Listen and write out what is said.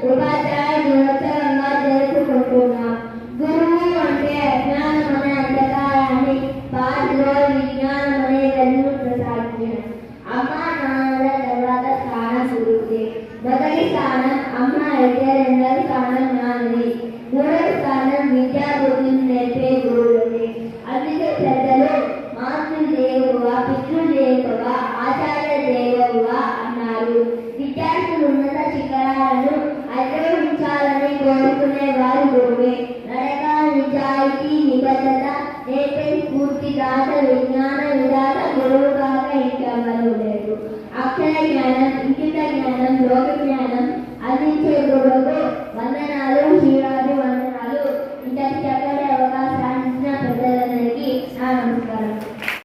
ఉపాధ్యాయ దినోత్సవంగా జరుపుకుంటున్నాం. గురువు అంటే అజ్ఞానం అనే అంధకారాన్ని పాటిలో విజ్ఞానం అనే వెలుగు ప్రసాదించిన అమ్మ నాన్నల తర్వాత స్థానం గురువుది. మొదటి స్థానం అమ్మ అయితే రెండవ స్థానం నాన్నది, మూడవ స్థానం విద్యా బుద్ధిని నేర్పే గురువుది. అందుకే పెద్దలు మాతృదేవోభవ, పితృదేవోభవ, ఆచార్య దేవోభవ అన్నారు. విద్యార్థులు ఉన్నత శిఖరాలను అధిరోహించాలని కోరుకునే వారు గురువే. నడక, నిజాయితీ, నిబద్ధత నేర్పే స్ఫూర్తిదాత, విజ్ఞాన విధాత గురువు కాక ఇంకెవ్వరు.